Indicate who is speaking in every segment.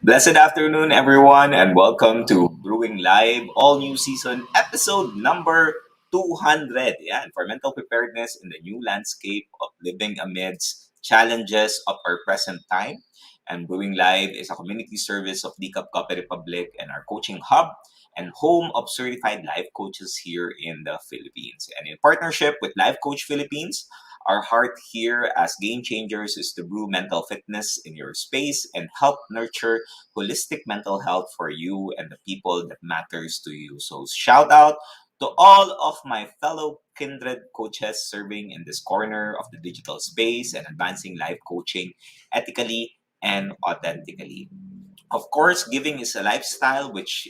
Speaker 1: Blessed afternoon, everyone, and welcome to Brewing Live, all new season, episode number 200. Yeah, and for mental preparedness in the new landscape of living amidst challenges of our present time. And Brewing Live is a community service of DCAP Copy Republic and our coaching hub and home of certified life coaches here in the Philippines. And in partnership with Life Coach Philippines, our heart here as game changers is to brew mental fitness in your space and help nurture holistic mental health for you and the people that matters to you. So shout out to all of my fellow kindred coaches serving in this corner of the digital space and advancing life coaching ethically and authentically. Of course, giving is a lifestyle which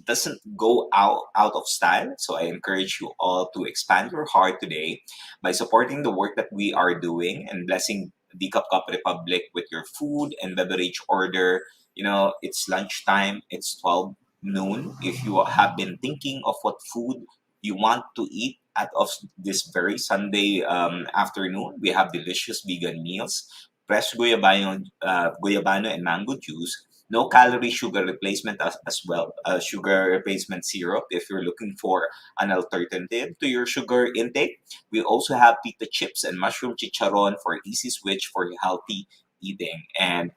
Speaker 1: doesn't go out of style. So I encourage you all to expand your heart today by supporting the work that we are doing and blessing the Cup Republic with your food and beverage order. It's lunchtime, it's 12 noon. If you have been thinking of what food you want to eat at of this very Sunday afternoon, we have delicious vegan meals, fresh guyabano and mango juice, no calorie sugar replacement as well, sugar replacement syrup if you're looking for an alternative to your sugar intake. We also have pita chips and mushroom chicharon for easy switch for healthy eating. And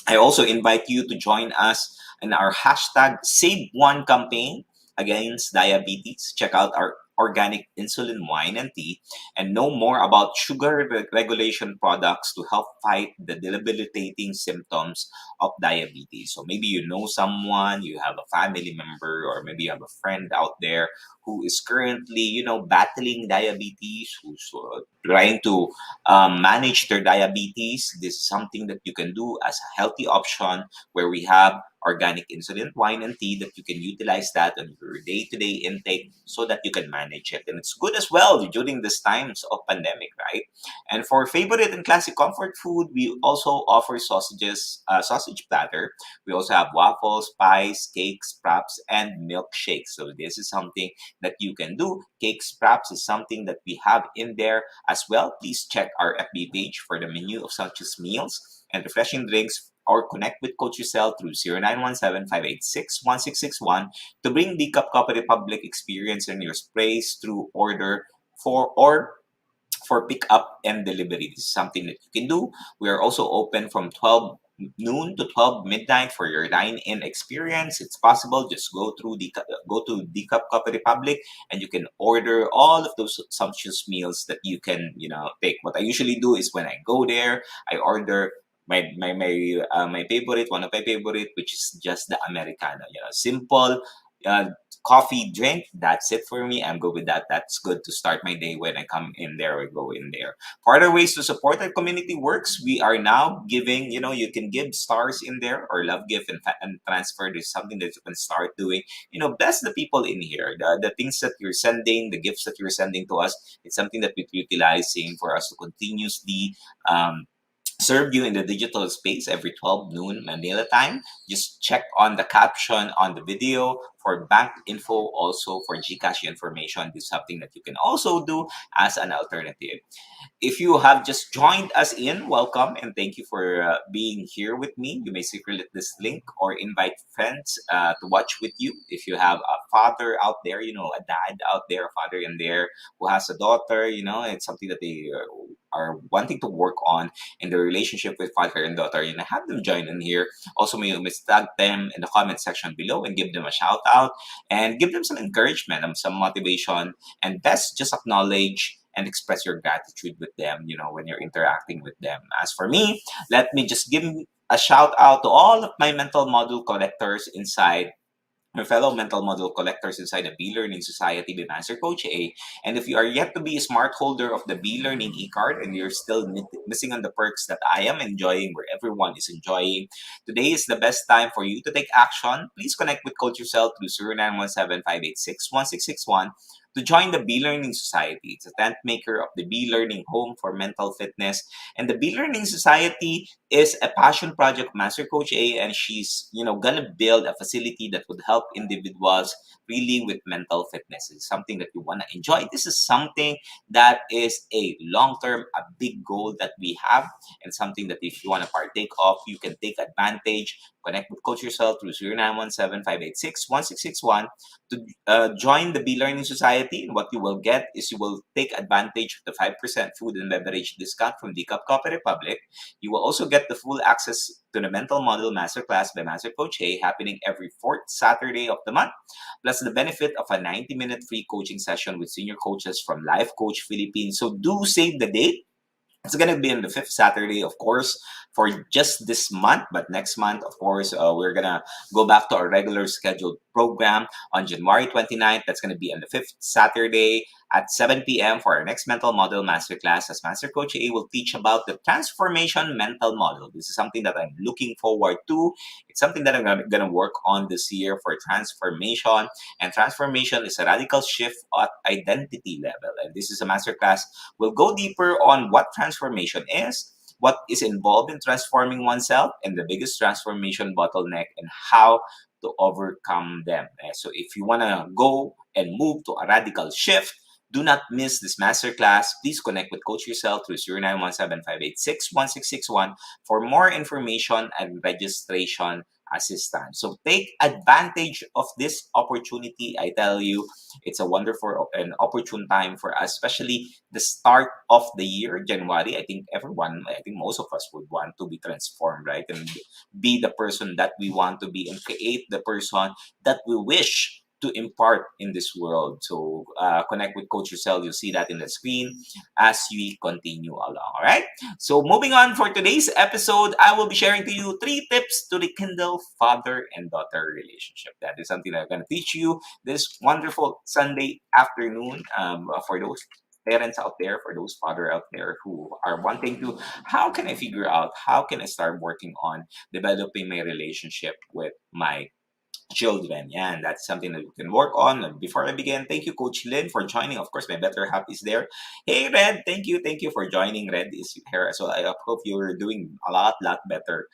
Speaker 1: I also invite you to join us in our hashtag Save One campaign against diabetes. Check out our organic insulin wine and tea and know more about sugar regulation products to help fight the debilitating symptoms of diabetes. So maybe you know someone, you have a family member, or maybe you have a friend out there who is currently, battling diabetes, who's trying to manage their diabetes. This is something that you can do as a healthy option where we have organic insulin wine and tea that you can utilize that on your day-to-day intake so that you can manage it. And it's good as well during these times of pandemic, right? And for favorite and classic comfort food, we also offer sausage platter. We also have waffles, pies, cakes, wraps, and milkshakes. So this is something that you can do. Cakes, wraps is something that we have in there as well. Please check our FB page for the menu of such as meals and refreshing drinks, or connect with Coach Rezzhel through 0917-586-1661 to bring the Copy Republic experience in your space through order for pickup and delivery. This is something that you can do. We are also open from 12 noon to 12 midnight for your dine-in experience. It's possible. Just go to the Copy Republic and you can order all of those sumptuous meals that you can take. What I usually do is when I go there, I order my favorite, one of my favorite, which is just the Americano. Simple uh, coffee drink. That's it for me. I'm good with that. That's good to start my day when I come in there or go in there. For other ways to support our community works, we are now giving. You can give stars in there or love gift and transfer. There's something that you can start doing. Bless the people in here. The things that you're sending, the gifts that you're sending to us. It's something that we're utilizing for us to continuously. Serve you in the digital space every 12 noon Manila time. Just check on the caption on the video for bank info, also for GCash information. This is something that you can also do as an alternative. If you have just joined us in, welcome and thank you for being here with me. You may circulate this link or invite friends to watch with you. If you have a father out there, a dad out there, a father in there who has a daughter, it's something that they are wanting to work on in the relationship with father and daughter, have them join in here. Also, may you tag them in the comment section below and give them a shout out and give them some encouragement and some motivation. And best, just acknowledge and express your gratitude with them, when you're interacting with them. As for me, let me just give a shout out to all of my mental model collectors inside my fellow mental model collectors inside the B-Learning Society with Master Coach A. And if you are yet to be a smart holder of the B-Learning e-card and you're still missing on the perks that I am enjoying, where everyone is enjoying, today is the best time for you to take action. Please connect with Coach Rezzhel through 0917-586-1661 to join the B-Learning Society. It's a tent maker of the B-Learning Home for Mental Fitness. And the B-Learning Society is a passion project of Master Coach A, and she's, gonna build a facility that would help individuals really with mental fitness. It's something that you wanna enjoy. This is something that is a long-term, a big goal that we have, and something that if you wanna partake of, you can take advantage Connect with Coach Rezzhel through 0917-586-1661 to join the Be Learning Society. What you will get is you will take advantage of the 5% food and beverage discount from the Cup Coffee Republic. You will also get the full access to the Mental Model Masterclass by Master Coach A, happening every fourth Saturday of the month, plus the benefit of a 90-minute free coaching session with senior coaches from Life Coach Philippines. So do save the date. It's going to be on the fifth Saturday, of course, for just this month. But next month, of course, we're going to go back to our regular scheduled program on January 29th. That's going to be on the fifth Saturday at 7 p.m. for our next mental model masterclass, as Master Coach A will teach about the transformation mental model. This is something that I'm looking forward to. It's something that I'm going to work on this year for transformation. And transformation is a radical shift at identity level. And this is a masterclass. We'll go deeper on what transformation is, what is involved in transforming oneself, and the biggest transformation bottleneck, and how to overcome them. So if you want to go and move to a radical shift, do not miss this masterclass. Please connect with Coach Rezzhel through 0917-586-1661 for more information and registration assistance. So take advantage of this opportunity. I tell you, it's a wonderful and opportune time for us, especially the start of the year, January. I think most of us would want to be transformed, right? And be the person that we want to be and create the person that we wish to impart in this world. So connect with Coach Rezzhel. You'll see that in the screen as we continue along. All right. So moving on for today's episode, I will be sharing to you 3 tips to rekindle father and daughter relationship. That is something that I'm going to teach you this wonderful Sunday afternoon for those parents out there, for those father out there who are wanting to, how can I figure out, how can I start working on developing my relationship with my children. Yeah, and that's something that we can work on. And before I begin, thank you, Coach Lynn, for joining. Of course, my better half is there. Hey, Red, thank you for joining. Red is here, so I hope you're doing a lot better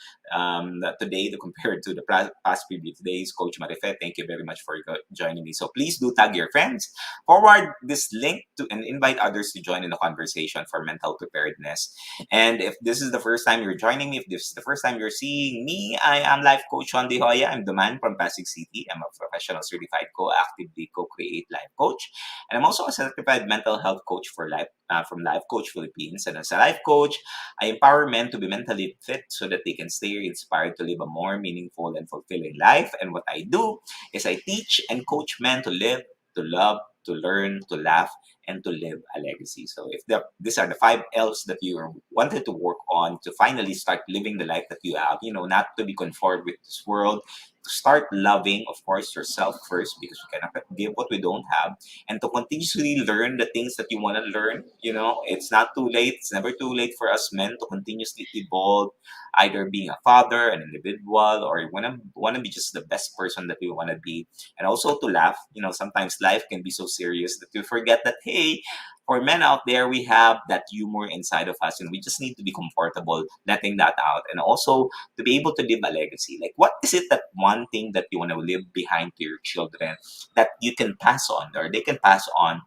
Speaker 1: today to compare to the past previous days. Coach Marife, thank you very much for joining me. So please do tag your friends, forward this link to, and invite others to join in the conversation for mental preparedness. And if this is the first time you're joining me, if this is the first time you're seeing me, I am Life Coach Shaun. I'm the man from Pasig City. I'm a professional certified co-actively co-create life coach. And I'm also a certified mental health coach for life from Life Coach Philippines. And as a life coach, I empower men to be mentally fit so that they can stay inspired to live a more meaningful and fulfilling life. And what I do is I teach and coach men to live, to love, to learn, to laugh, and to live a legacy. So if these are the 5 L's that you wanted to work on to finally start living the life that you have, not to be conformed with this world, to start loving, of course, yourself first, because we cannot give what we don't have, and to continuously learn the things that you want to learn. It's not too late. It's never too late for us men to continuously evolve, either being a father, an individual, or you want to be just the best person that you want to be, and also to laugh. Sometimes life can be so serious that you forget that, hey, for men out there, we have that humor inside of us, and we just need to be comfortable letting that out, and also to be able to leave a legacy. Like, what is it, that one thing that you want to leave behind to your children that you can pass on, or they can pass on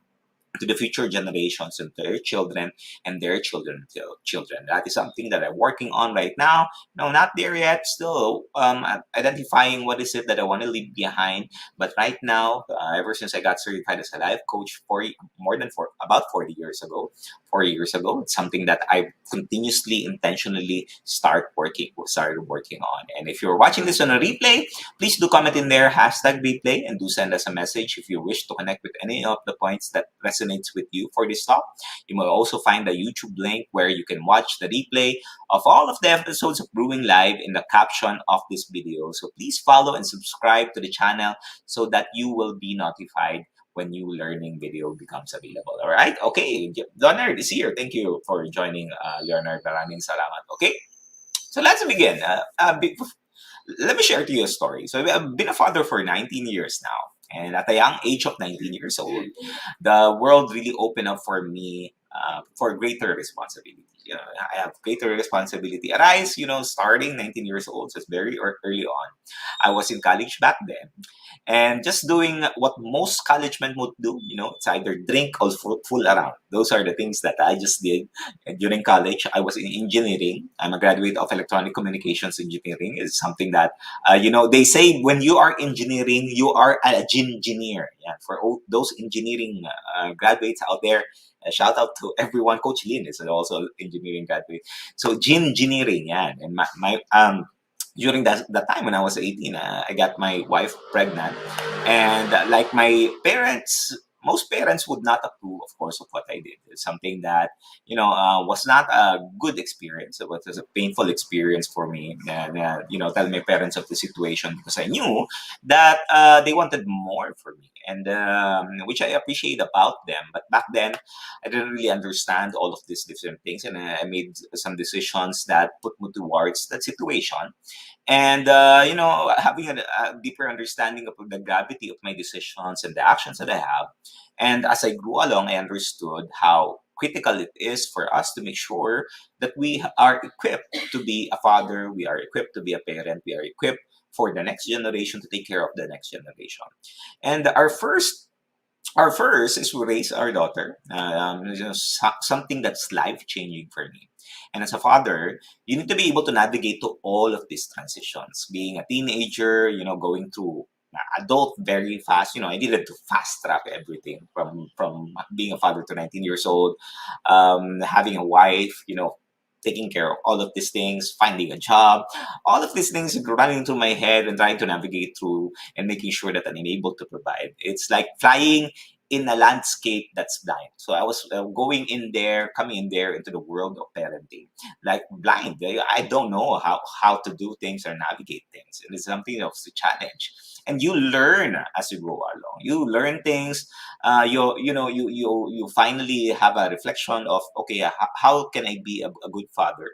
Speaker 1: to the future generations and their children and their children. That is something that I'm working on right now. No, not there yet. Still identifying what is it that I want to leave behind. But right now, ever since I got certified as a life coach about 40 years ago, 4 years ago, it's something that I continuously, intentionally started working on. And if you're watching this on a replay, please do comment in there, #replay, and do send us a message if you wish to connect with any of the points that resonates with you for this talk. You will also find a YouTube link where you can watch the replay of all of the episodes of Brewing Live in the caption of this video. So please follow and subscribe to the channel so that you will be notified when new learning video becomes available. All right? Okay, Leonard is here. Thank you for joining, Leonard. Maraming salamat. Okay, so let's begin. Let me share to you a story. So I've been a father for 19 years now. And at a young age of 19 years old, the world really opened up for me for greater responsibility. I have greater responsibility arise, starting 19 years old. So it's very early on. I was in college back then. and just doing what most college men would do. It's either drink or fool around. Those are the things that I just did. And during college, I was in engineering. I'm a graduate of electronic communications engineering. It's something that, they say when you are engineering, you are a engineer. Yeah, for all those engineering graduates out there, shout out to everyone. Coach Lin is also engineering graduate. So gene engineering, yeah. And during that time when I was 18, I got my wife pregnant, and like my parents, most parents would not approve, of course, of what I did. It's something that was not a good experience. It was a painful experience for me, and tell my parents of the situation, because I knew that they wanted more for me, and which I appreciate about them. But back then, I didn't really understand all of these different things, and I made some decisions that put me towards that situation. And having a deeper understanding of the gravity of my decisions and the actions that I have. And as I grew along, I understood how critical it is for us to make sure that we are equipped to be a father, we are equipped to be a parent, we are equipped for the next generation, to take care of the next generation. And our first is to raise our daughter. Something that's life changing for me. And as a father, you need to be able to navigate to all of these transitions. Being a teenager, going through adult very fast. I needed to fast track everything from being a father to 19 years old, having a wife, taking care of all of these things, finding a job, all of these things running through my head and trying to navigate through and making sure that I'm able to provide. It's like flying in a landscape that's blind. So I was going in there, coming in there into the world of parenting, like blind. I don't know how to do things or navigate things. And it's something that's a challenge. And you learn as you go along. You learn things. You finally have a reflection of, okay, how can I be a good father?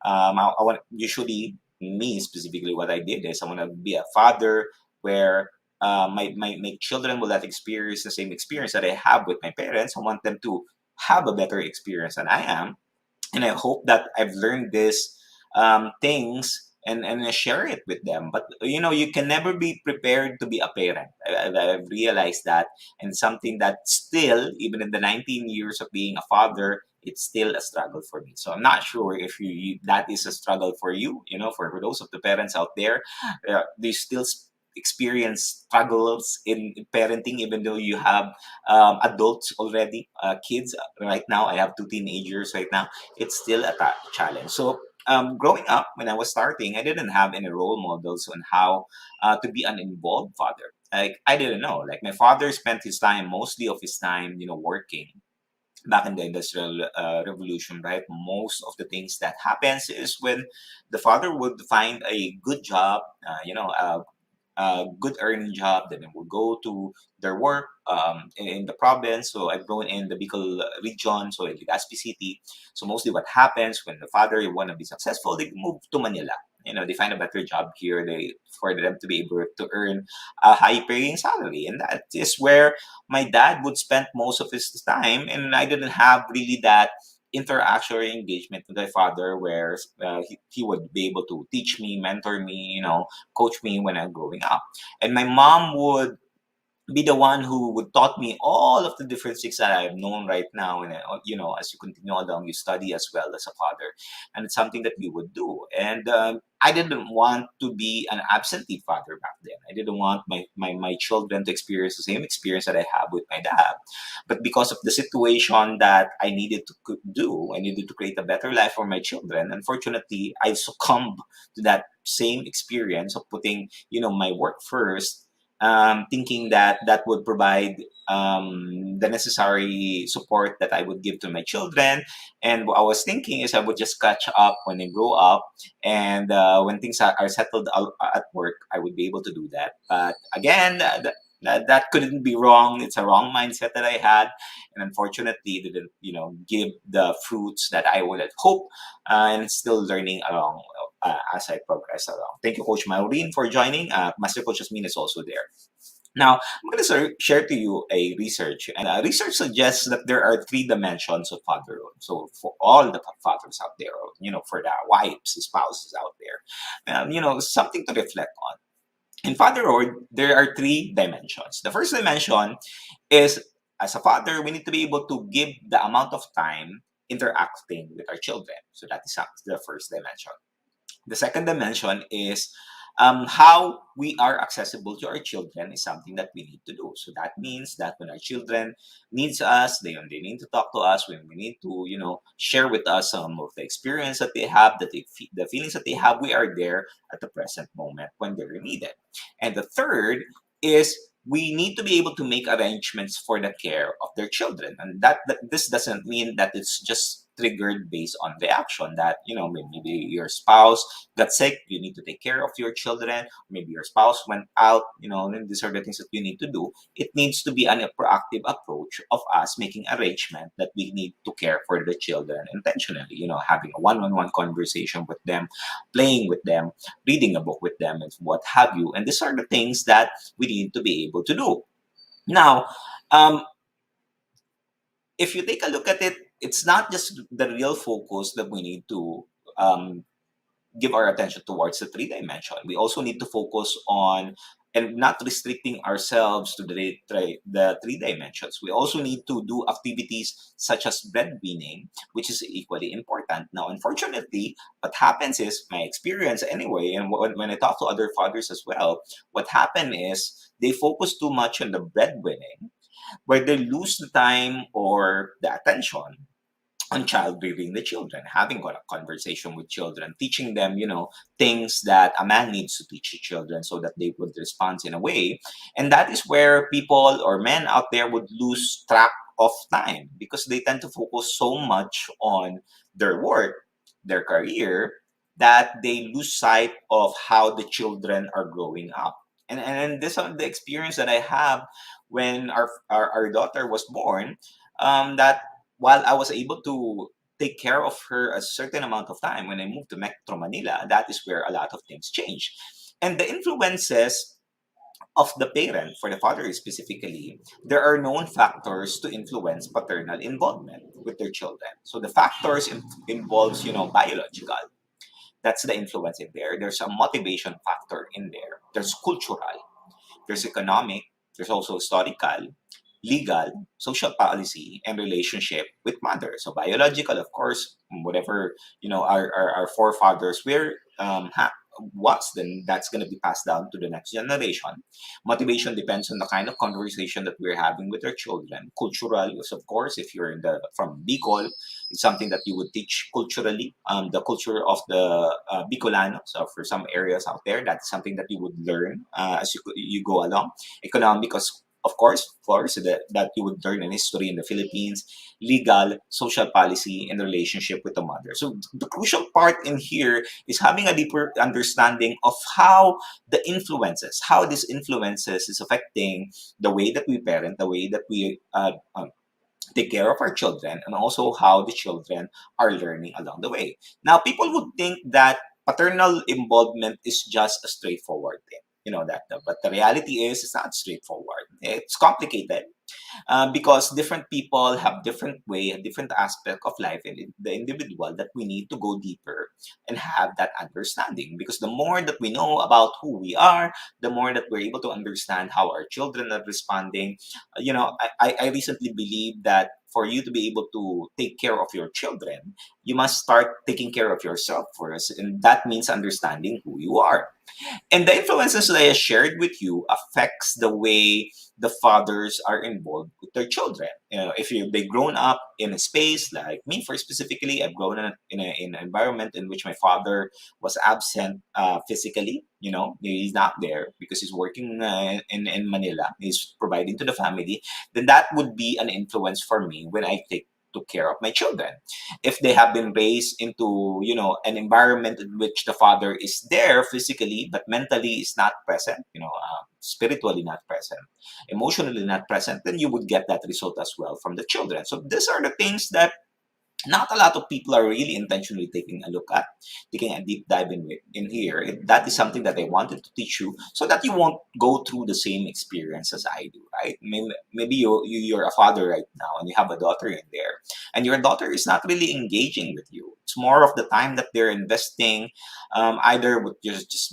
Speaker 1: I want, usually, me specifically, what I did is I want to be a father where my children will not experience the same experience that I have with my parents. I want them to have a better experience than I am, and I hope that I've learned these things and I share it with them. But you can never be prepared to be a parent. I've realized that, and something that still, even in the 19 years of being a father, it's still a struggle for me. So I'm not sure if that is a struggle for you. For those of the parents out there, they still experience struggles in parenting, even though you have adults already, kids. Right now, I have two teenagers right now. It's still a challenge. So, growing up, when I was starting, I didn't have any role models on how to be an involved father. Like, I didn't know. Like, my father spent mostly of his time, working. Back in the industrial revolution, right? Most of the things that happens is when the father would find a good job, a good earning job, then they will go to their work in the province. So I've grown in the Bicol region, so in Legazpi City. So mostly what happens when the father want to be successful, they move to Manila. They find a better job here. For them to be able to earn a high paying salary, and that is where my dad would spend most of his time, and I didn't have really that interaction or engagement with my father, where he would be able to teach me, mentor me, coach me when I'm growing up. And my mom would be the one who would taught me all of the different things that I've known right now. And as you continue along, you study as well as a father, and it's something that you would do. And I didn't want to be an absentee father back then. I didn't want my children to experience the same experience that I have with my dad. But because of the situation that I needed to do, I needed to create a better life for my children. Unfortunately, I succumbed to that same experience of putting my work first, thinking that that would provide the necessary support that I would give to my children. And what I was thinking is I would just catch up when they grow up, and when things are settled at work, I would be able to do that. But again, that couldn't be wrong. It's a wrong mindset that I had, and unfortunately, didn't give the fruits that I would have hoped. And still learning along as I progress along. Thank you, Coach Maureen, for joining. Master Coach Jasmine is also there. Now, I'm going to share to you a research, and research suggests that there are three dimensions of fatherhood. So, for all the fathers out there, for the wives, spouses out there, something to reflect on. In fatherhood, there are three dimensions. The first dimension is, as a father, we need to be able to give the amount of time interacting with our children. So that is the first dimension. The second dimension is how we are accessible to our children is something that we need to do. So that means that when our children needs us, they need to talk to us, when we need to, share with us some of the experience that they have, the feelings that they have, we are there at the present moment when they're needed. And the third is we need to be able to make arrangements for the care of their children. And that this doesn't mean that it's just triggered based on reaction that, maybe your spouse got sick, you need to take care of your children. Maybe your spouse went out, and these are the things that you need to do. It needs to be a proactive approach of us making arrangement that we need to care for the children intentionally, having a one-on-one conversation with them, playing with them, reading a book with them, and what have you. And these are the things that we need to be able to do. Now, um, if you take a look at it, it's not just the real focus that we need to um, give our attention towards the three dimension. We also need to focus on and not restricting ourselves to the three dimensions. We also need to do activities such as breadwinning, which is equally important. Now, unfortunately, what happens is, my experience anyway, and when I talk to other fathers as well, what happened is they focus too much on the breadwinning, where they lose the time or the attention on child rearing the children, having a conversation with children, teaching them, things that a man needs to teach the children so that they would respond in a way. And that is where people or men out there would lose track of time because they tend to focus so much on their work, their career, that they lose sight of how the children are growing up. And this is the experience that I have when our daughter was born, that while I was able to take care of her a certain amount of time, when I moved to Metro Manila, that is where a lot of things changed. And the influences of the parent, for the father specifically, there are known factors to influence paternal involvement with their children. So the factors involves, biological. That's the influence in there. There's a motivation factor in there. There's cultural. There's economic, there's also historical, legal, social policy, and relationship with mother. So biological, of course, whatever our forefathers were was, then that's going to be passed down to the next generation. Motivation depends on the kind of conversation that we're having with our children. Cultural is, of course, if you're from Bicol, it's something that you would teach culturally. The culture of the Bicolano. So for some areas out there, that's something that you would learn as you go along. Economic, because of course, that you would learn in history in the Philippines, legal, social policy, and relationship with the mother. So the crucial part in here is having a deeper understanding of how these influences is affecting the way that we parent, the way that we take care of our children, and also how the children are learning along the way. Now, people would think that paternal involvement is just a straightforward thing. But the reality is it's not straightforward. It's complicated because different people have different way, a different aspect of life in the individual that we need to go deeper and have that understanding. Because the more that we know about who we are, the more that we're able to understand how our children are responding. I recently believe that for you to be able to take care of your children, you must start taking care of yourself first, and that means understanding who you are. And the influences that I shared with you affects the way the fathers are involved with their children. If they grown up in a space like me, for specifically, I've grown in an environment in which my father was absent physically. He's not there because he's working in Manila. He's providing to the family. Then that would be an influence for me when I take took care of my children. If they have been raised into, an environment in which the father is there physically but mentally is not present, spiritually not present, emotionally not present, then you would get that result as well from the children. So these are the things that not a lot of people are really intentionally taking a look at, taking a deep dive in here. That is something that I wanted to teach you so that you won't go through the same experience as I do, right? Maybe you're a father right now and you have a daughter in there, and your daughter is not really engaging with you. It's more of the time that they're investing, either with just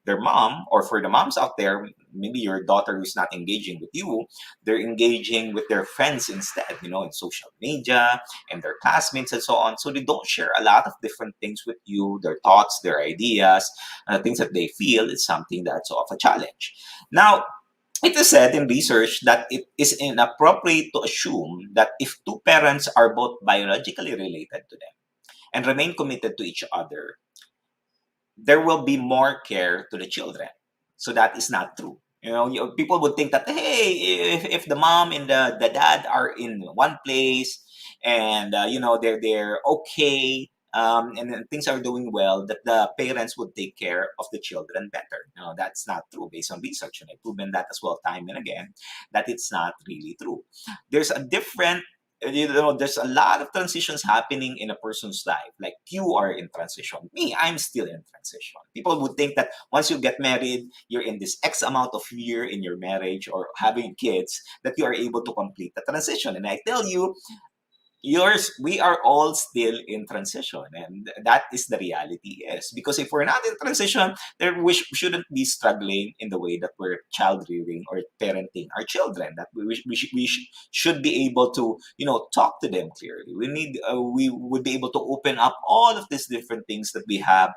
Speaker 1: their mom, or for the moms out there, maybe your daughter is not engaging with you, they're engaging with their friends instead, in social media and their classmates and so on. So they don't share a lot of different things with you, their thoughts, their ideas, things that they feel is something that's of a challenge. Now, it is said in research that it is inappropriate to assume that if two parents are both biologically related to them and remain committed to each other, there will be more care to the children. So that is not true. People would think that, hey, if the mom and the dad are in one place, and they're okay, and then things are doing well, that the parents would take care of the children better. No, that's not true based on research, and I've proven that as well time and again, that it's not really true. There's a different there's a lot of transitions happening in a person's life. Like, you are in transition. Me, I'm still in transition. People would think that once you get married, you're in this X amount of year in your marriage or having kids, that you are able to complete the transition. And I tell you, we are all still in transition, and that is the reality. Is because if we're not in transition, then shouldn't be struggling in the way that we're child rearing or parenting our children. That should be able to talk to them clearly. We would be able to open up all of these different things that we have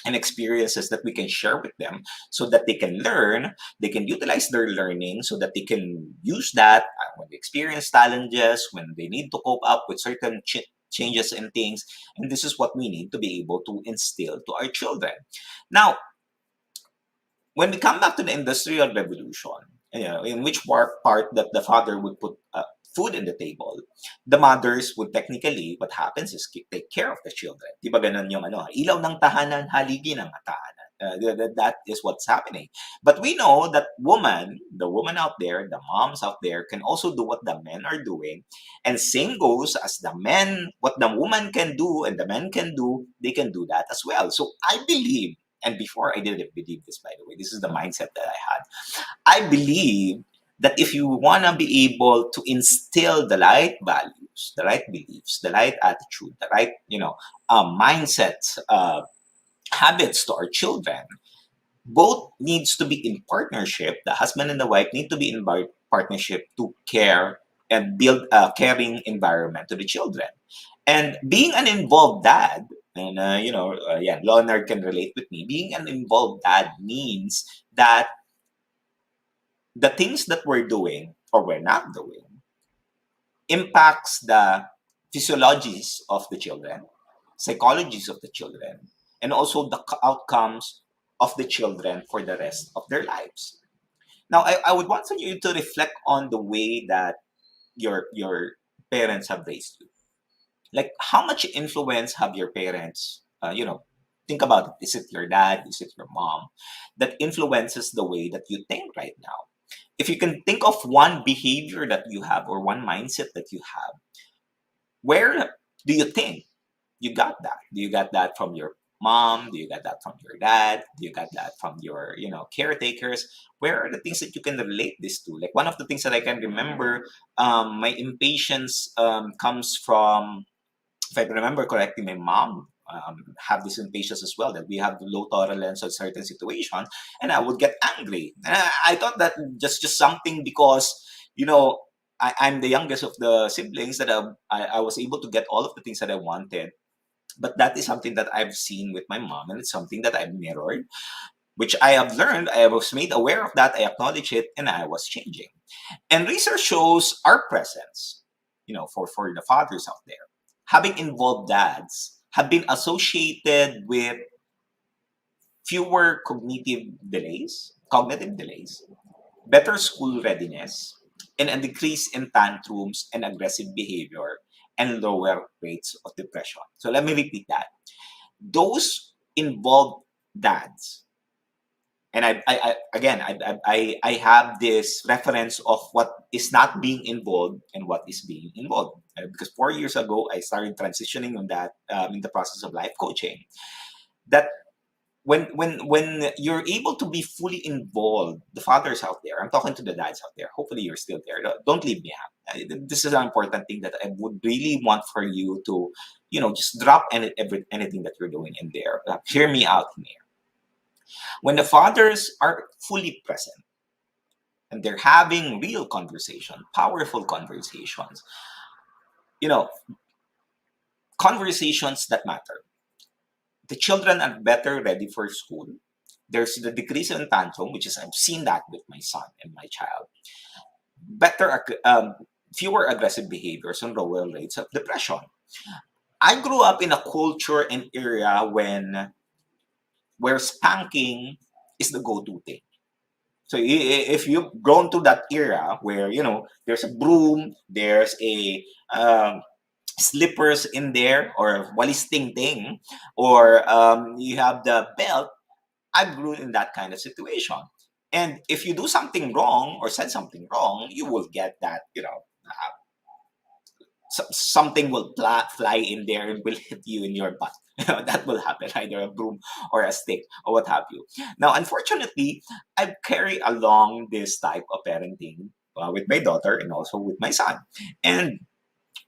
Speaker 1: and experiences that we can share with them, so that they can learn, they can utilize their learning, so that they can use that when they experience challenges, when they need to cope up with certain changes and things. And this is what we need to be able to instill to our children. Now, when we come back to the Industrial Revolution, in which part that the father would put food in the table, the mothers would technically, what happens is take care of the children. Di ba ganun yung ilaw ng tahanan, haligi ng tahanan. That is what's happening. But we know that the woman out there, the moms out there, can also do what the men are doing. And same goes as the men, what the woman can do and the men can do, they can do that as well. So I believe, and before I didn't believe this, by the way, this is the mindset that I had. I believe that if you want to be able to instill the right values, the right beliefs, the right attitude, the right, mindset, habits to our children, both needs to be in partnership. The husband and the wife need to be in partnership to care and build a caring environment to the children. And being an involved dad, and Leonard can relate with me. Being an involved dad means that the things that we're doing or we're not doing impacts the physiologies of the children, psychologies of the children, and also the outcomes of the children for the rest of their lives. Now, I would want you to reflect on the way that your parents have raised you. Like, how much influence have your parents, think about it. Is it your dad? Is it your mom that influences the way that you think right now? If you can think of one behavior that you have or one mindset that you have, where do you think you got that? Do you got that from your mom? Do you got that from your dad? Do you got that from your, caretakers? Where are the things that you can relate this to? Like, one of the things that I can remember, my impatience comes from, if I remember correctly, my mom have this impatience as well, that we have low tolerance on certain situations, and I would get angry. And I thought that just something because, I'm the youngest of the siblings, that I was able to get all of the things that I wanted. But that is something that I've seen with my mom, and it's something that I've mirrored, which I have learned. I was made aware of that, I acknowledge it, and I was changing. And research shows our presence, for the fathers out there, having involved dads, have been associated with fewer cognitive delays, better school readiness, and a decrease in tantrums and aggressive behavior, and lower rates of depression. So let me repeat that. Those involved dads, and I have this reference of what is not being involved and what is being involved. Because 4 years ago, I started transitioning on that, in the process of life coaching. That when you're able to be fully involved, the fathers out there, I'm talking to the dads out there, hopefully you're still there, don't leave me out. This is an important thing that I would really want for you to, just drop anything that you're doing in there. Hear me out here. When the fathers are fully present and they're having real conversation, powerful conversations, you know conversations that matter, the children are better ready for school. There's the decrease in tantrum, which is I've seen that with my son and my child. Fewer aggressive behaviors and lower rates of depression. I grew up in a culture and area where spanking is the go-to thing. So if you've grown to that era where there's a broom, there's a slippers in there, or walis ting ting, or you have the belt, I've grown in that kind of situation. And if you do something wrong or said something wrong, you will get that, something will fly in there and will hit you in your butt. That will happen, either a broom or a stick or what have you. Now, unfortunately, I carry along this type of parenting with my daughter and also with my son. And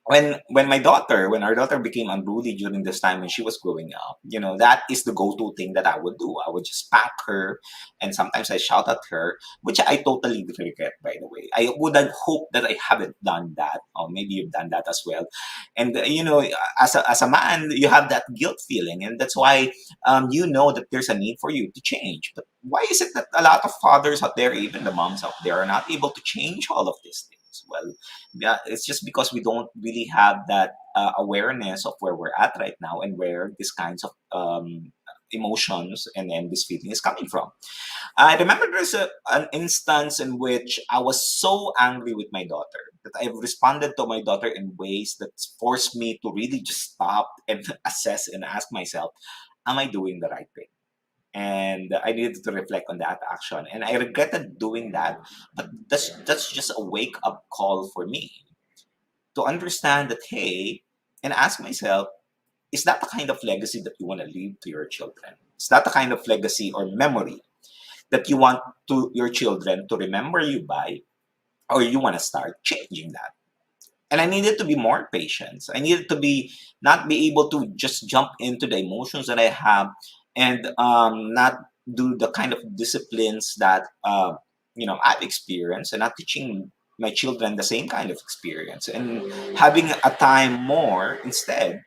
Speaker 1: when our daughter became unruly during this time when she was growing up, that is the go-to thing that I would do. I would just pack her, and sometimes I shout at her, which I totally regret, by the way. I would have hoped that I haven't done that, or maybe you've done that as well. And as a man, you have that guilt feeling, and that's why that there's a need for you to change. But why is it that a lot of fathers out there, even the moms out there, are not able to change all of these things? Well, yeah, it's just because we don't really have that awareness of where we're at right now and where these kinds of emotions and this feeling is coming from. I remember there's an instance in which I was so angry with my daughter that I've responded to my daughter in ways that forced me to really just stop and assess and ask myself, am I doing the right thing? And I needed to reflect on that action, and I regretted doing that. But that's just a wake up call for me to understand that, hey, and ask myself, is that the kind of legacy that you want to leave to your children? Is that the kind of legacy or memory that you want to your children to remember you by, or you want to start changing that? And I needed to be more patient. I needed to be not be able to just jump into the emotions that I have, and not do the kind of disciplines that I've experienced, and not teaching my children the same kind of experience, and having a time more instead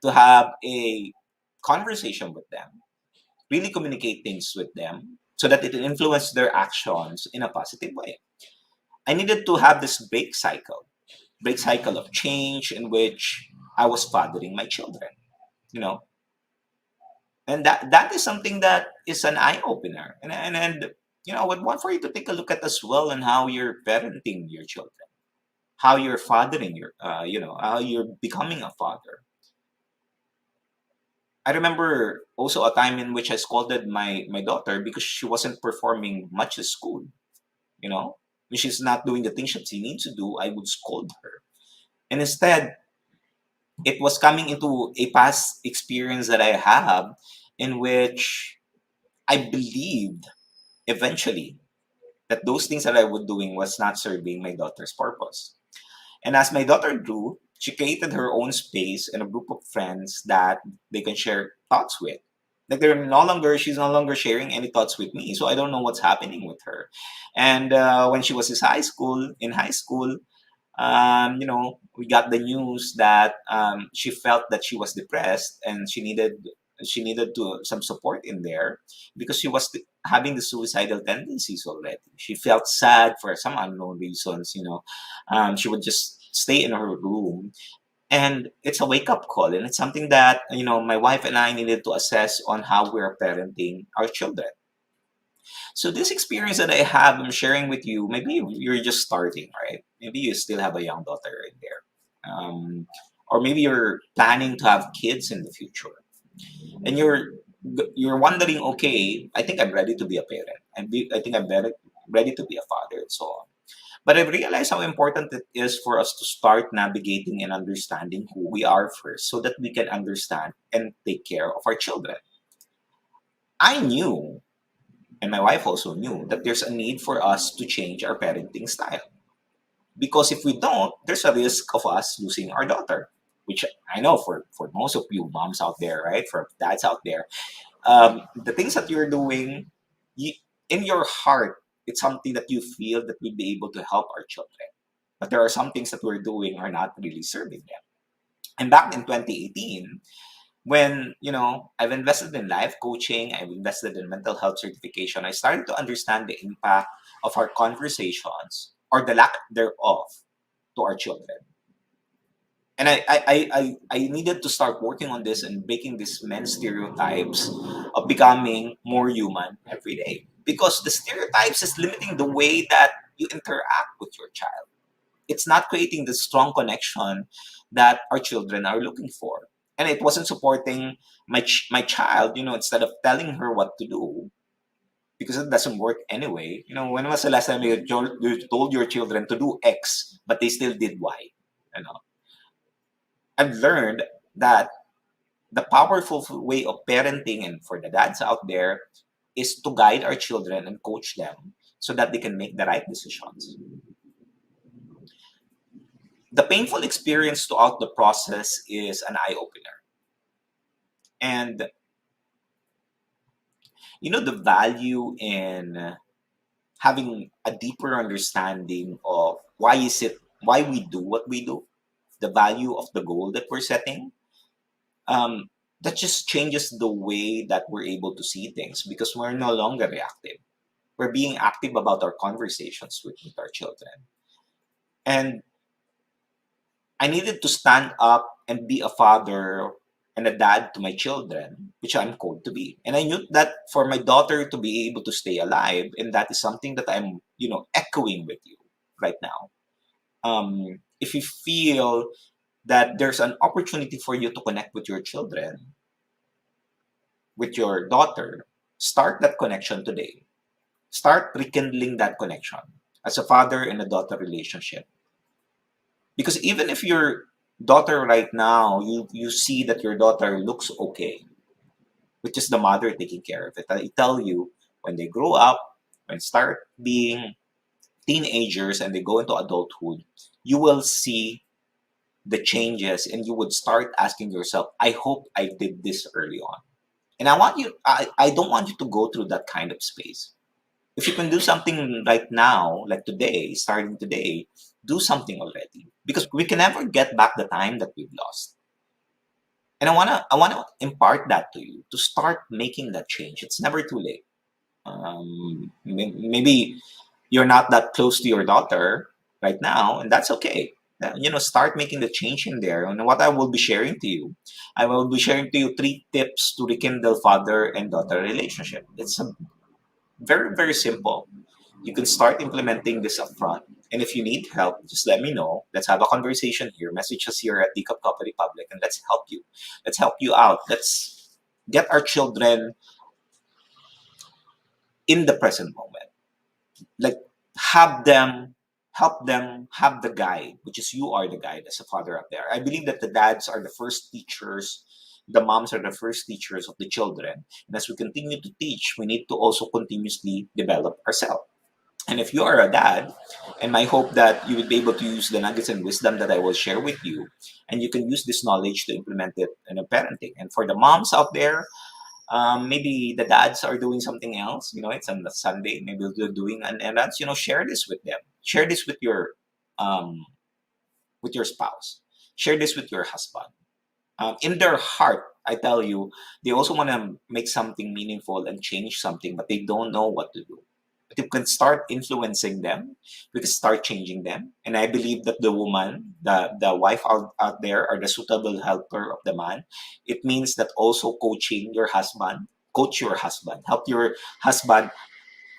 Speaker 1: to have a conversation with them, really communicate things with them so that it influences their actions in a positive way. I needed to have this break cycle of change in which I was fathering my children, you know, and that is something that is an eye opener, and I would want for you to take a look at as well on how you're parenting your children, how you're fathering how you're becoming a father. I remember also a time in which I scolded my daughter because she wasn't performing much at school. When she's not doing the things that she needs to do, I would scold her, and instead it was coming into a past experience that I have in which I believed eventually that those things that I was doing was not serving my daughter's purpose. And as my daughter grew, she created her own space and a group of friends that they can share thoughts with. Like she's no longer sharing any thoughts with me, so I don't know what's happening with her. And when she was in high school, we got the news that she felt that she was depressed and she needed some support in there because she was having the suicidal tendencies already. She felt sad for some unknown reasons. She would just stay in her room, and it's a wake up call, and it's something that my wife and I needed to assess on how we're parenting our children. So this experience that I have, I'm sharing with you. Maybe you're just starting, right? Maybe you still have a young daughter in there, or maybe you're planning to have kids in the future, and you're wondering, okay, I think I'm ready to be a parent. I think I'm ready to be a father, and so on. But I've realized how important it is for us to start navigating and understanding who we are first, so that we can understand and take care of our children. I knew, and my wife also knew, that there's a need for us to change our parenting style. Because if we don't, there's a risk of us losing our daughter, which I know for most of you moms out there, right? For dads out there, the things that you're doing, you, in your heart, it's something that you feel that we'll be able to help our children. But there are some things that we're doing are not really serving them. And back in 2018, when I've invested in life coaching, I've invested in mental health certification, I started to understand the impact of our conversations, or the lack thereof, to our children. And I needed to start working on this and breaking these men's stereotypes of becoming more human every day. Because the stereotypes is limiting the way that you interact with your child. It's not creating the strong connection that our children are looking for. And it wasn't supporting my child, instead of telling her what to do, because it doesn't work anyway. When was the last time you told your children to do X, but they still did Y? You know, I've learned that the powerful way of parenting, and for the dads out there, is to guide our children and coach them so that they can make the right decisions. The painful experience throughout the process is an eye opener. And the value in having a deeper understanding of why we do what we do, the value of the goal that we're setting, that just changes the way that we're able to see things, because we're no longer reactive. We're being active about our conversations with our children. And I needed to stand up and be a father and a dad to my children, which I'm called to be. And I knew that for my daughter to be able to stay alive, and that is something that I'm, echoing with you right now. If you feel that there's an opportunity for you to connect with your children, with your daughter, start that connection today. Start rekindling that connection as a father and a daughter relationship. Because even if your daughter right now, you see that your daughter looks okay, which is the mother taking care of it. I tell you, when they grow up, when start being teenagers and they go into adulthood, you will see the changes, and you would start asking yourself, I hope I did this early on. And I don't want you to go through that kind of space. If you can do something right now, like today, starting today, do something already. Because we can never get back the time that we've lost. And I wanna impart that to you, to start making that change. It's never too late. Maybe you're not that close to your daughter right now, and that's okay. Start making the change in there. And what I will be sharing to you, I will be sharing to you 3 tips to rekindle father and daughter relationship. It's a very, very simple. You can start implementing this upfront. And if you need help, just let me know. Let's have a conversation here. Message us here at Cup Coffee Republic, and let's help you. Let's help you out. Let's get our children in the present moment. Like, have them, help them have the guide, which is you are the guide as a father up there. I believe that the dads are the first teachers, the moms are the first teachers of the children. And as we continue to teach, we need to also continuously develop ourselves. And if you are a dad, and I hope that you will be able to use the nuggets and wisdom that I will share with you, and you can use this knowledge to implement it in a parenting. And for the moms out there, maybe the dads are doing something else. It's on the Sunday. Maybe they're doing an errands. Share this with them. Share this um, with your spouse. Share this with your husband. In their heart, I tell you, they also want to make something meaningful and change something, but they don't know what to do. But if we can start influencing them, we can start changing them. And I believe that the woman, the wife out there, are the suitable helper of the man. It means that also coaching your husband, coach your husband, help your husband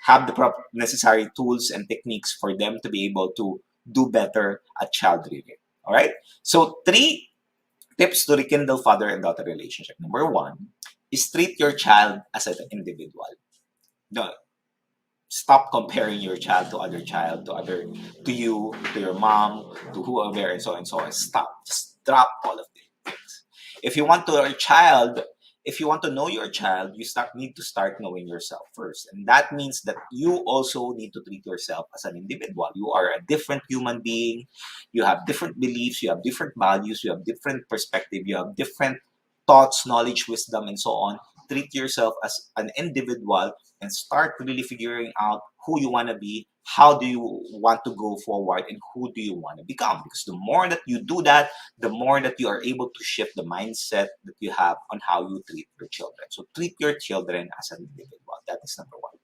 Speaker 1: have the proper necessary tools and techniques for them to be able to do better at child rearing. All right. So 3 tips to rekindle father and daughter relationship. Number 1 is treat your child as an individual. No, stop comparing your child to other child, to you, to your mom, to whoever, and so on and so on. Stop. Just drop all of these things. If you want your child, if you want to know your child, you need to start knowing yourself first. And that means that you also need to treat yourself as an individual. You are a different human being. You have different beliefs, you have different values, you have different perspective, you have different thoughts, knowledge, wisdom, and so on. Treat yourself as an individual and start really figuring out who you want to be, how do you want to go forward, and who do you want to become. Because the more that you do that, the more that you are able to shift the mindset that you have on how you treat your children. So treat your children as an individual. That is number one.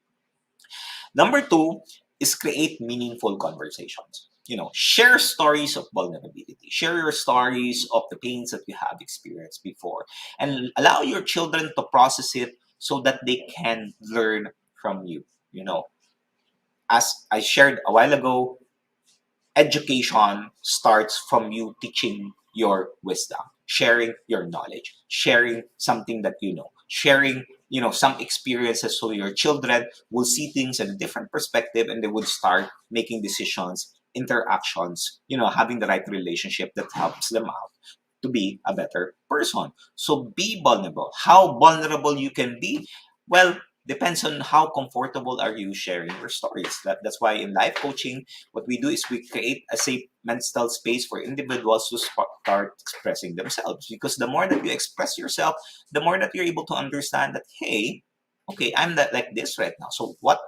Speaker 1: Number two is create meaningful conversations. Share stories of vulnerability. Share your stories of the pains that you have experienced before, and allow your children to process it so that they can learn from you. As I shared a while ago, education starts from you teaching your wisdom, sharing your knowledge, sharing something that you know, sharing some experiences, so your children will see things in a different perspective, and they would start making decisions, interactions, having the right relationship that helps them out to be a better person. So be vulnerable. How vulnerable you can be? Well, depends on how comfortable are you sharing your stories. That's why in life coaching, what we do is we create a safe mental space for individuals to start expressing themselves. Because the more that you express yourself, the more that you're able to understand that, hey, okay, I'm that like this right now. So what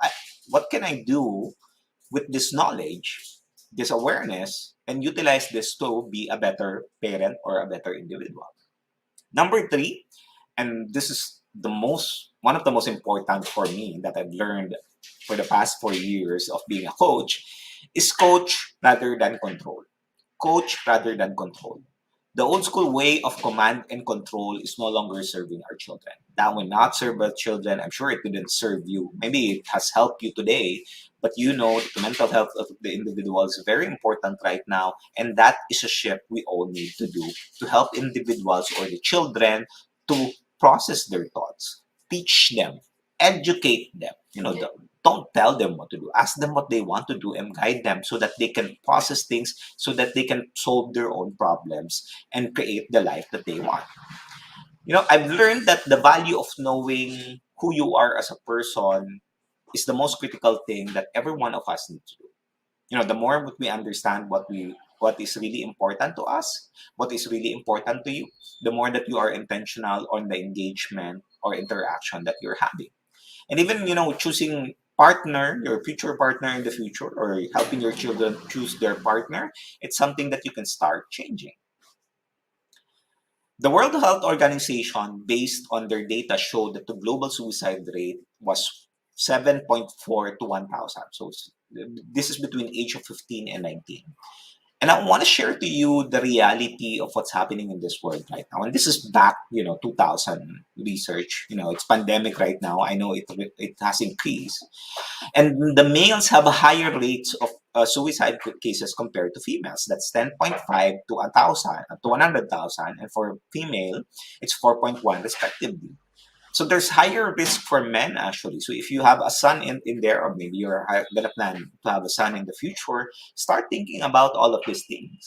Speaker 1: can I do with this knowledge, this awareness, and utilize this to be a better parent or a better individual? Number three, and this is the most one of the most important for me that I've learned for the past 4 years of being a coach, is coach rather than control. Coach rather than control. The old school way of command and control is no longer serving our children. That will not serve our children. I'm sure it didn't serve you. Maybe it has helped you today, but the mental health of the individual is very important right now. And that is a shift we all need to do to help individuals or the children to process their thoughts, teach them, educate them. Don't tell them what to do. Ask them what they want to do and guide them so that they can process things, so that they can solve their own problems and create the life that they want. I've learned that the value of knowing who you are as a person is the most critical thing that every one of us needs to do. The more we understand what is really important to us, what is really important to you, the more that you are intentional on the engagement or interaction that you're having. And even, choosing partner, your future partner in the future, or helping your children choose their partner, it's something that you can start changing. The World Health Organization, based on their data, showed that the global suicide rate was 7.4 to 1,000. So this is between age of 15 and 19. And I want to share to you the reality of what's happening in this world right now. And this is back, 2000 research. It's pandemic right now. I know it has increased. And the males have a higher rates of suicide cases compared to females. That's 10.5 to 1,000, to 100,000. And for female, it's 4.1 respectively. So there's higher risk for men actually. So if you have a son in there, or maybe you're gonna plan to have a son in the future, start thinking about all of these things.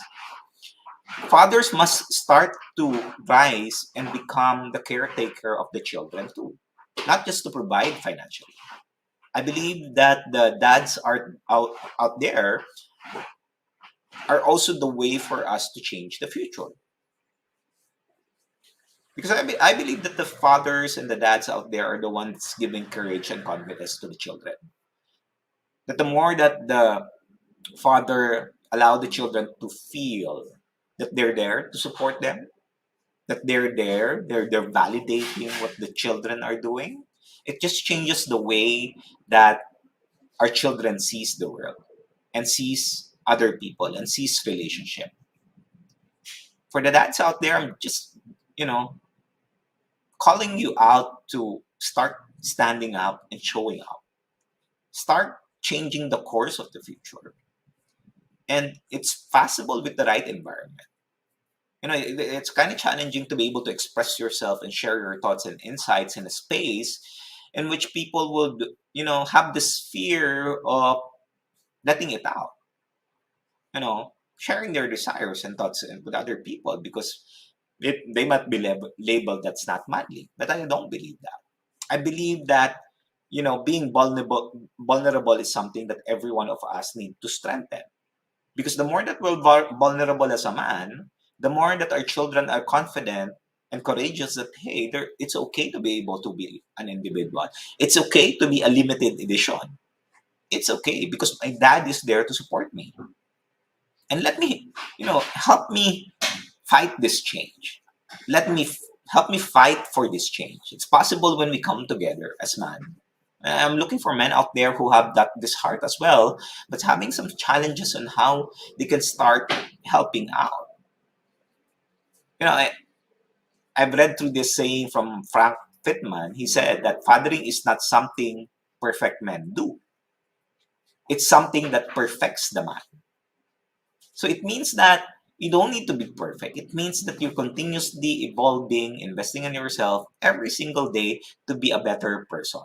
Speaker 1: Fathers must start to rise and become the caretaker of the children too, not just to provide financially. I believe that the dads are out there are also the way for us to change the future. Because I believe that the fathers and the dads out there are the ones giving courage and confidence to the children. That the more that the father allow the children to feel that they're there to support them, that they're there, they're validating what the children are doing, it just changes the way that our children sees the world and sees other people and sees relationship. For the dads out there, I'm just, you know, calling you out to start standing up and showing up. Start changing the course of the future. And it's possible with the right environment. It's kind of challenging to be able to express yourself and share your thoughts and insights in a space in which people would, have this fear of letting it out, sharing their desires and thoughts with other people, because They might be labeled that's not manly, but I don't believe that. I believe that, being vulnerable is something that every one of us need to strengthen. Because the more that we're vulnerable as a man, the more that our children are confident and courageous that, hey, it's okay to be able to be an individual. It's okay to be a limited edition. It's okay because my dad is there to support me. And let me, help me fight this change. Let me help me fight for this change. It's possible when we come together as man. I'm looking for men out there who have this heart as well, but having some challenges on how they can start helping out. You know, I've read through this saying from Frank Pittman. He said that fathering is not something perfect men do. It's something that perfects the man. So it means that you don't need to be perfect. It means that you're continuously evolving, investing in yourself every single day to be a better person.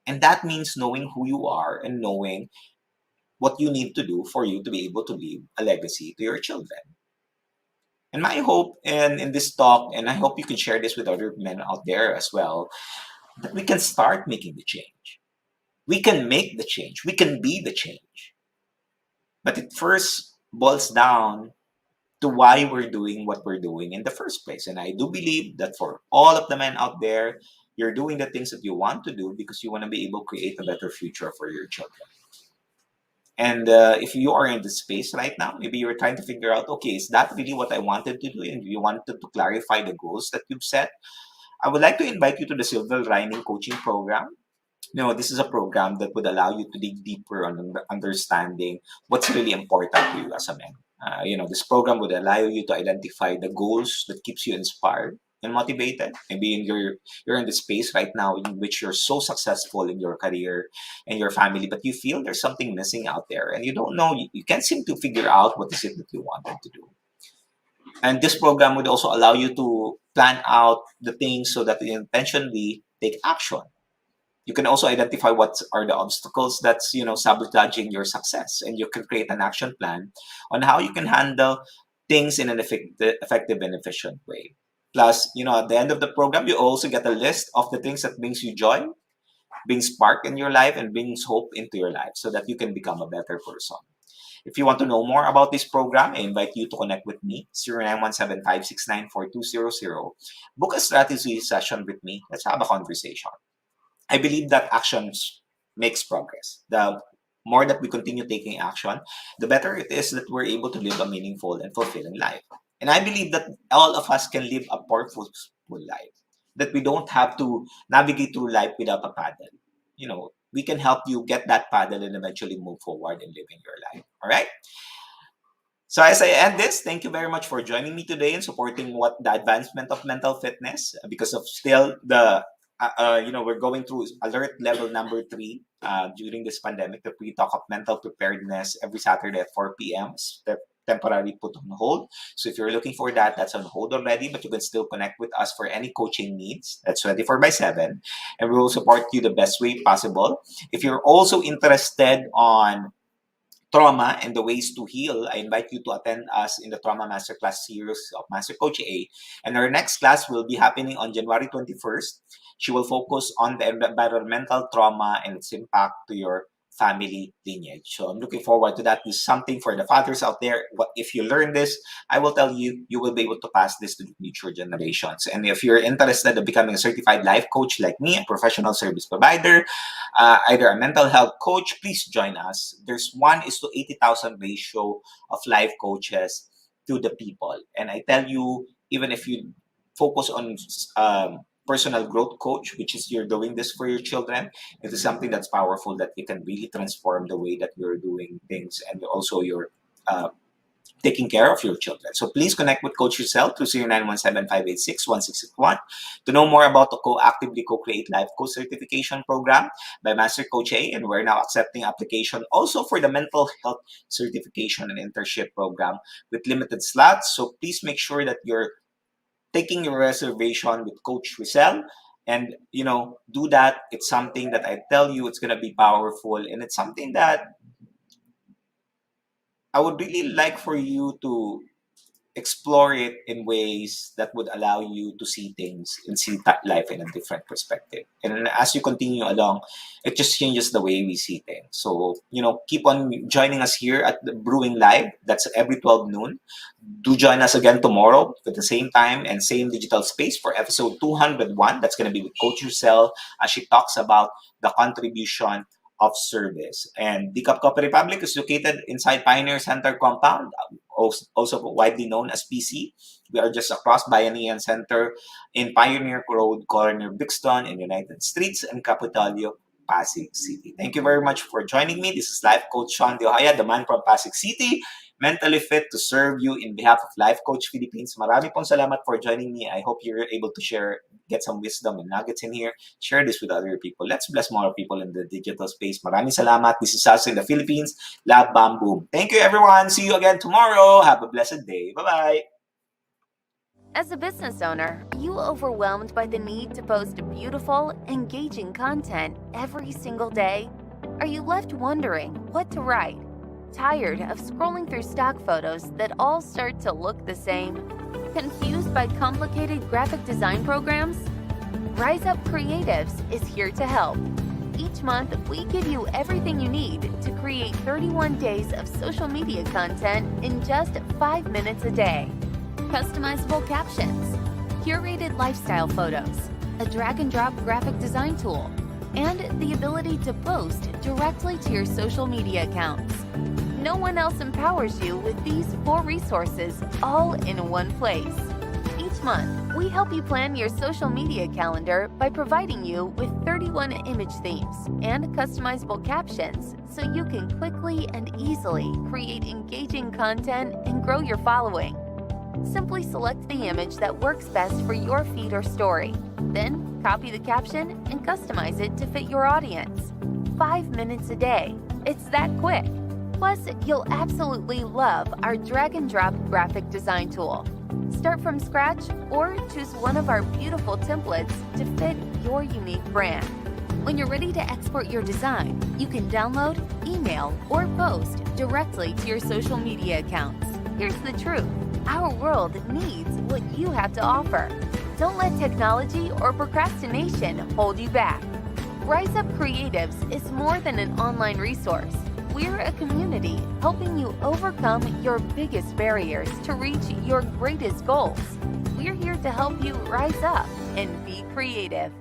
Speaker 1: And that means knowing who you are and knowing what you need to do for you to be able to leave a legacy to your children. And my hope in this talk, and I hope you can share this with other men out there as well, that we can start making the change. We can make the change. We can be the change. But it first boils down to why we're doing what we're doing in the first place. And I do believe that for all of the men out there, you're doing the things that you want to do because you want to be able to create a better future for your children. And if you are in this space right now, maybe you're trying to figure out, okay, is that really what I wanted to do? And you wanted to clarify the goals that you've set. I would like to invite you to the Silver Lining Coaching Program. This is a program that would allow you to dig deeper on understanding what's really important to you as a man. This program would allow you to identify the goals that keeps you inspired and motivated. Maybe you're in the space right now in which you're so successful in your career and your family, but you feel there's something missing out there, and you don't know. You can't seem to figure out what is it that you wanted to do. And this program would also allow you to plan out the things so that you intentionally take action. You can also identify what are the obstacles that's sabotaging your success, and you can create an action plan on how you can handle things in an effective and efficient way. Plus, at the end of the program, you also get a list of the things that brings you joy, brings spark in your life, and brings hope into your life, so that you can become a better person. If you want to know more about this program, I invite you to connect with me, 0917-569-4200. Book a strategy session with me. Let's have a conversation. I believe that actions makes progress. The more that we continue taking action, the better it is that we're able to live a meaningful and fulfilling life. And I believe that all of us can live a purposeful life. That we don't have to navigate through life without a paddle. We can help you get that paddle and eventually move forward and living your life. All right. So as I end this, thank you very much for joining me today and supporting what the advancement of mental fitness, because of still the we're going through alert level number 3 during this pandemic, that we talk of mental preparedness every Saturday at 4 p.m. Temporarily put on hold. So if you're looking for that, that's on hold already, but you can still connect with us for any coaching needs. That's 24/7, and we will support you the best way possible. If you're also interested on trauma and the ways to heal, I invite you to attend us in the Trauma Masterclass series of Master Coach A. And our next class will be happening on January 21st. She will focus on the environmental trauma and its impact to your family lineage. So I'm looking forward to that. This is something for the fathers out there. If you learn this, I will tell you, you will be able to pass this to the future generations. And if you're interested in becoming a certified life coach like me, a professional service provider, either a mental health coach, please join us. There's 1:80,000 ratio of life coaches to the people. And I tell you, even if you focus on personal growth coach, which is you're doing this for your children, it is something that's powerful that you can really transform the way that you're doing things, and also your taking care of your children. So please connect with Coach Rezzhel through 0917-586-1661 to know more about the Actively Co-Create Life Coach Certification Program by Master Coach A. And we're now accepting application also for the Mental Health Certification and Internship Program with limited slots. So please make sure that you're taking your reservation with Coach Rezzhel, and do that. It's something that I tell you, it's going to be powerful, and it's something that I would really like for you to explore it in ways that would allow you to see things and see life in a different perspective. And as you continue along, it just changes the way we see things. So, keep on joining us here at the Brewing Live. That's every 12 noon. Do join us again tomorrow at the same time and same digital space for episode 201. That's going to be with Coach Rezzhel as she talks about the contribution of service. And the Cup Coffee Republic is located inside Pioneer Center compound, also widely known as PC. We are just across Bayanihan Center in Pioneer Road, corner Brixton in United Streets and Capitolio, Pasig City. Thank you very much for joining me. This is Life Coach Shaun, the man from Pasig City, mentally fit to serve you in behalf of Life Coach Philippines. Marami pong salamat for joining me. I hope you're able to get some wisdom and nuggets in here. Share this with other people. Let's bless more people in the digital space. Maraming salamat. This is us in the Philippines. Lab Bam Boom. Thank you, everyone. See you again tomorrow. Have a blessed day. Bye-bye.
Speaker 2: As a business owner, are you overwhelmed by the need to post beautiful, engaging content every single day? Are you left wondering what to write? Tired of scrolling through stock photos that all start to look the same? Confused by complicated graphic design programs? Rise Up Creatives is here to help. Each month, we give you everything you need to create 31 days of social media content in just 5 minutes a day. Customizable captions, curated lifestyle photos, a drag-and-drop graphic design tool, and the ability to post directly to your social media accounts. No one else empowers you with these 4 resources all in one place. Each month, we help you plan your social media calendar by providing you with 31 image themes and customizable captions so you can quickly and easily create engaging content and grow your following. Simply select the image that works best for your feed or story. Then, copy the caption and customize it to fit your audience. 5 minutes a day. It's that quick. Plus, you'll absolutely love our drag-and-drop graphic design tool. Start from scratch or choose one of our beautiful templates to fit your unique brand. When you're ready to export your design, you can download, email, or post directly to your social media accounts. Here's the truth. Our world needs what you have to offer. Don't let technology or procrastination hold you back. Rise Up Creatives is more than an online resource. We're a community helping you overcome your biggest barriers to reach your greatest goals. We're here to help you rise up and be creative.